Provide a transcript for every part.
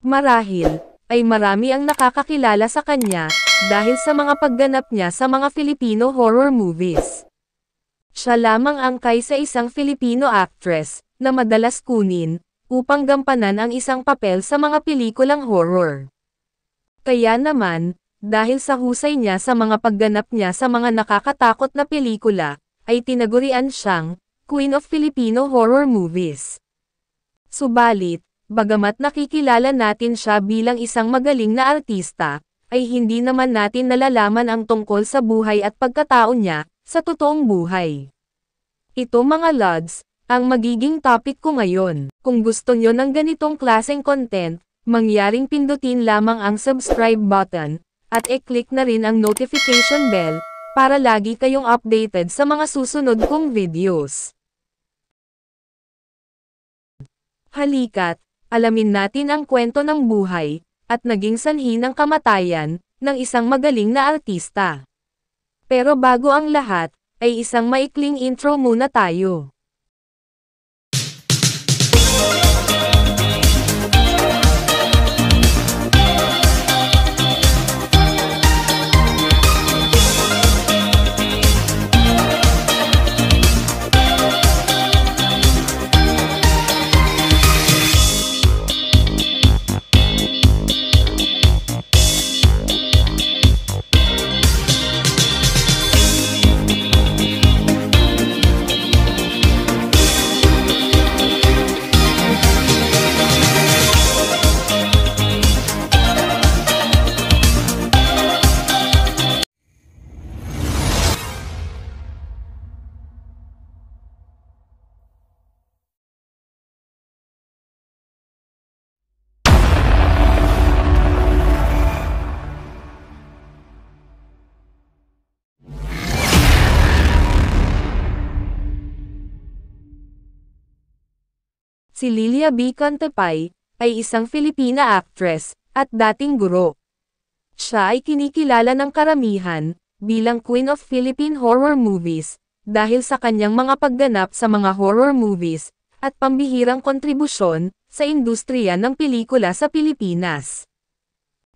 Marahil, ay marami ang nakakakilala sa kanya, dahil sa mga pagganap niya sa mga Filipino horror movies. Siya lamang ang sa isang Filipino actress, na madalas kunin, upang gampanan ang isang papel sa mga pelikulang horror. Kaya naman, dahil sa husay niya sa mga pagganap niya sa mga nakakatakot na pelikula, ay tinagurian siyang Queen of Filipino Horror Movies. Subalit, bagamat nakikilala natin siya bilang isang magaling na artista, ay hindi naman natin nalalaman ang tungkol sa buhay at pagkatao niya, sa totoong buhay. Ito mga lods, ang magiging topic ko ngayon. Kung gusto nyo ng ganitong klaseng content, mangyaring pindutin lamang ang subscribe button, at i-click na rin ang notification bell, para lagi kayong updated sa mga susunod kong videos. Halika't, alamin natin ang kwento ng buhay, at naging sanhi ng kamatayan, ng isang magaling na artista. Pero bago ang lahat, ay isang maikling intro muna tayo. Si Lilia B. Contepay, ay isang Filipina actress, at dating guro. Siya ay kinikilala ng karamihan, bilang Queen of Philippine Horror Movies, dahil sa kanyang mga pagganap sa mga horror movies, at pambihirang kontribusyon, sa industriya ng pelikula sa Pilipinas.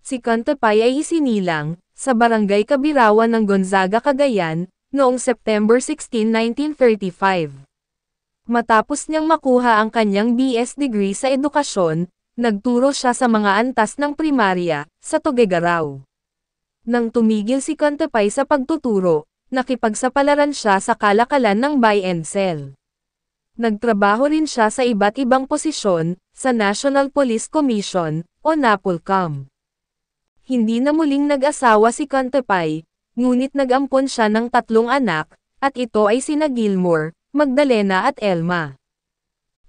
Si Contepay ay isinilang, sa Barangay Kabirawan ng Gonzaga, Cagayan, noong September 16, 1935. Matapos niyang makuha ang kanyang BS degree sa edukasyon, nagturo siya sa mga antas ng primarya, sa Tuguegarao. Nang tumigil si Contepay sa pagtuturo, nakipagsapalaran siya sa kalakalan ng buy and sell. Nagtrabaho rin siya sa iba't ibang posisyon, sa National Police Commission, o NAPOLCOM. Hindi na muling nag-asawa si Contepay, ngunit nag-ampon siya ng 3 anak, at ito ay sina Gilmore, Magdalena at Elma.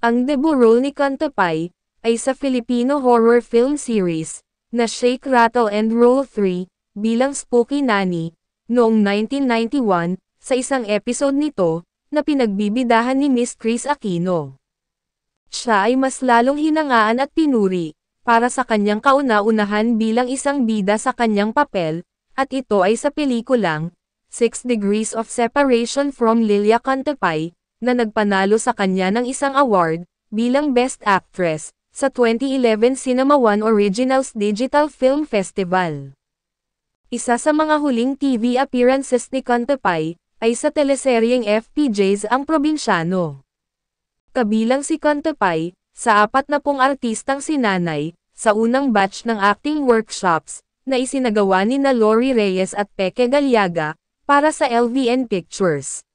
Ang debut role ni Contepay, ay sa Filipino horror film series, na Shake, Rattle and Roll 3, bilang Spooky Nanny, noong 1991, sa isang episode nito, na pinagbibidahan ni Miss Chris Aquino. Siya ay mas lalong hinangaan at pinuri, para sa kanyang kauna-unahan bilang isang bida sa kanyang papel, at ito ay sa pelikulang 6 Degrees of Separation from Lilia Contepay, na nagpanalo sa kanya ng isang award, bilang Best Actress, sa 2011 Cinema One Originals Digital Film Festival. Isa sa mga huling TV appearances ni Contepay, ay sa teleseryeng FPJs Ang Probinsyano. Kabilang si Contepay, sa 40 artistang sinanay, sa unang batch ng acting workshops, na isinagawa ni na Lori Reyes at Peke Galiaga, para sa LVN Pictures.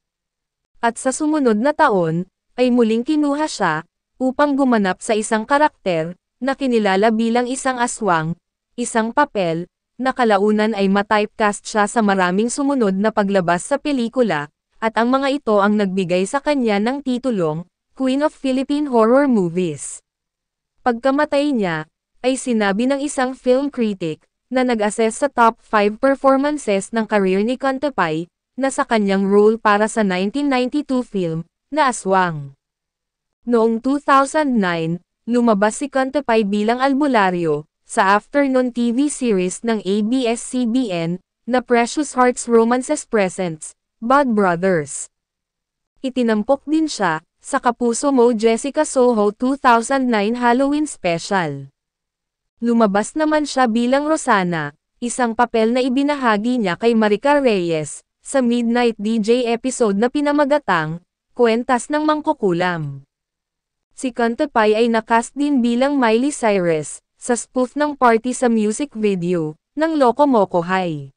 At sa sumunod na taon, ay muling kinuha siya, upang gumanap sa isang karakter, na kinilala bilang isang aswang, isang papel, na kalaunan ay matypecast siya sa maraming sumunod na paglabas sa pelikula, at ang mga ito ang nagbigay sa kanya ng titulong, Queen of Philippine Horror Movies. Pagkamatay niya, ay sinabi ng isang film critic, na nag-assess sa top 5 performances ng career ni Contepay, na sa kanyang role para sa 1992 film, na Aswang. Noong 2009, lumabas si Contepay bilang albularyo, sa afternoon TV series ng ABS-CBN, na Precious Hearts Romances Presents, Bad Brothers. Itinampok din siya, sa Kapuso Mo Jessica Soho 2009 Halloween Special. Lumabas naman siya bilang Rosana, isang papel na ibinahagi niya kay Maricar Reyes, sa Midnight DJ episode na pinamagatang, Kwentas ng Mangkukulam. Si Kantepay ay nakast din bilang Miley Cyrus, sa spoof ng party sa music video, ng Loco Moco High.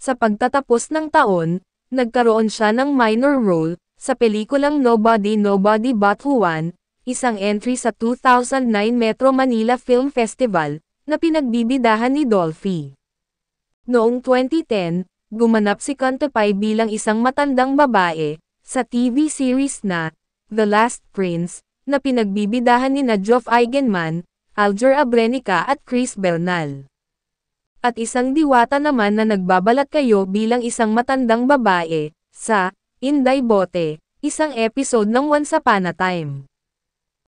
Sa pagtatapos ng taon, nagkaroon siya ng minor role, sa pelikulang Nobody Nobody But Who Won, isang entry sa 2009 Metro Manila Film Festival, na pinagbibidahan ni Dolphy. Noong 2010, gumanap si Kantepay bilang isang matandang babae, sa TV series na, The Last Prince, na pinagbibidahan ni Geoff Eigenman, Alger Abrenica at Chris Bernal. At isang diwata naman na nagbabalat kayo bilang isang matandang babae, sa Inday Bote, isang episode ng Once Upon a Time.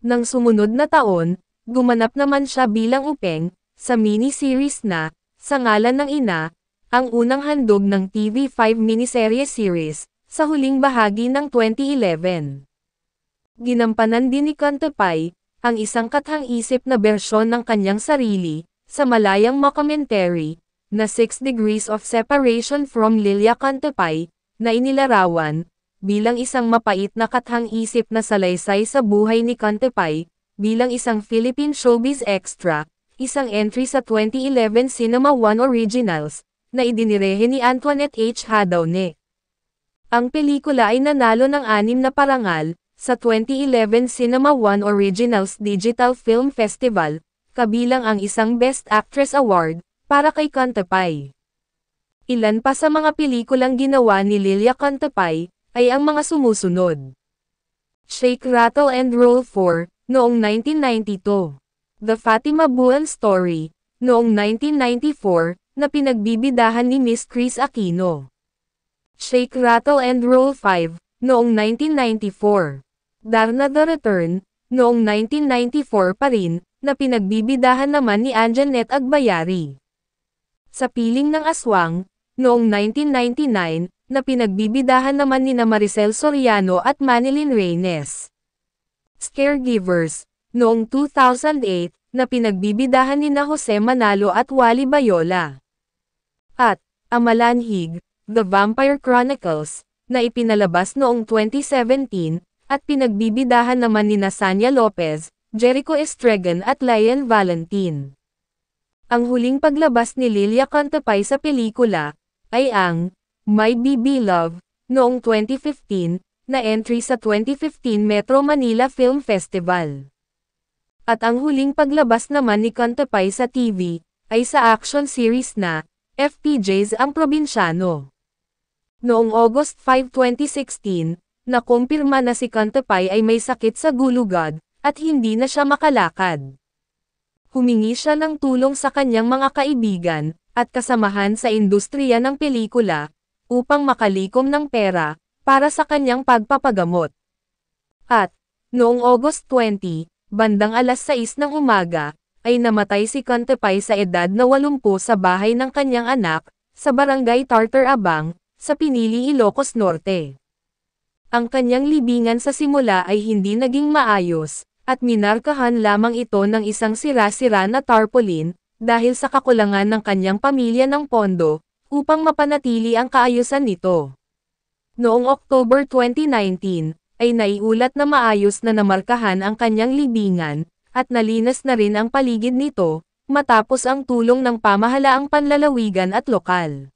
Nang sumunod na taon, gumanap naman siya bilang Upeng, sa mini-series na, Sa Ngalan ng Ina, ang unang handog ng TV5 miniserye series, sa huling bahagi ng 2011. Ginampanan din ni Kantepay, ang isang kathang-isip na bersyon ng kanyang sarili, sa Malayang mockumentary, na 6 Degrees of Separation from Lilia Kantepay, na inilarawan, bilang isang mapait na kathang-isip na salaysay sa buhay ni Kantepay, bilang isang Philippine showbiz extra, isang entry sa 2011 Cinema One Originals, na idinirehe ni Antoinette H. Hadaune. Ang pelikula ay nanalo ng 6 na parangal, sa 2011 Cinema One Originals Digital Film Festival, kabilang ang isang Best Actress Award, para kay Kantepay. Ilan pa sa mga pelikulang ginawa ni Lilia Kantepay, ay ang mga sumusunod. Shake Rattle and Roll 4, noong 1992. The Fatima Buan Story, noong 1994, na pinagbibidahan ni Miss Chris Aquino. Shake Rattle and Roll 5, noong 1994. Darna the Return, noong 1994 pa rin, na pinagbibidahan naman ni Anjanette Agbayari. Sa Piling ng Aswang, noong 1999, na pinagbibidahan naman ni Maricel Soriano at Manilyn Reynes. Scaregivers, noong 2008, na pinagbibidahan ni Jose Manalo at Wally Bayola. At, Amalanhig, The Vampire Chronicles, na ipinalabas noong 2017, at pinagbibidahan naman ni Sanya Lopez, Jericho Estregan at Lian Valentin. Ang huling paglabas ni Lilia Kantepay sa pelikula, ay ang My BB Love, noong 2015, na entry sa 2015 Metro Manila Film Festival. At ang huling paglabas naman ni Kantepay sa TV, ay sa action series na, FPJs ang Probinsyano. Noong August 5, 2016, nakumpirma na si Kantepay ay may sakit sa gulugad, at hindi na siya makalakad. Humingi siya ng tulong sa kanyang mga kaibigan, at kasamahan sa industriya ng pelikula, upang makalikom ng pera, para sa kanyang pagpapagamot. At, noong August 20, bandang alas 6 ng umaga, ay namatay si Kantepay sa edad na 80 sa bahay ng kanyang anak, sa barangay Tartar Abang, sa Pinili, Ilocos Norte. Ang kanyang libingan sa simula ay hindi naging maayos, at minarkahan lamang ito ng isang sira-sira na tarpaulin, dahil sa kakulangan ng kanyang pamilya ng pondo, upang mapanatili ang kaayusan nito. Noong October 2019, ay naiulat na maayos na namarkahan ang kanyang libingan, at nalinas na rin ang paligid nito, matapos ang tulong ng pamahalaang panlalawigan at lokal.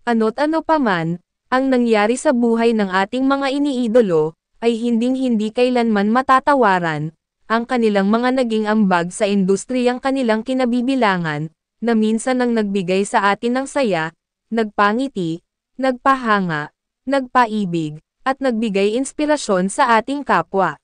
Ano't ano paman, ang nangyari sa buhay ng ating mga iniidolo, ay hinding-hindi kailanman matatawaran, ang kanilang mga naging ambag sa industriyang kanilang kinabibilangan, na minsan ang nagbigay sa atin ng saya, nagpangiti, nagpahanga, nagpaibig, at nagbigay inspirasyon sa ating kapwa.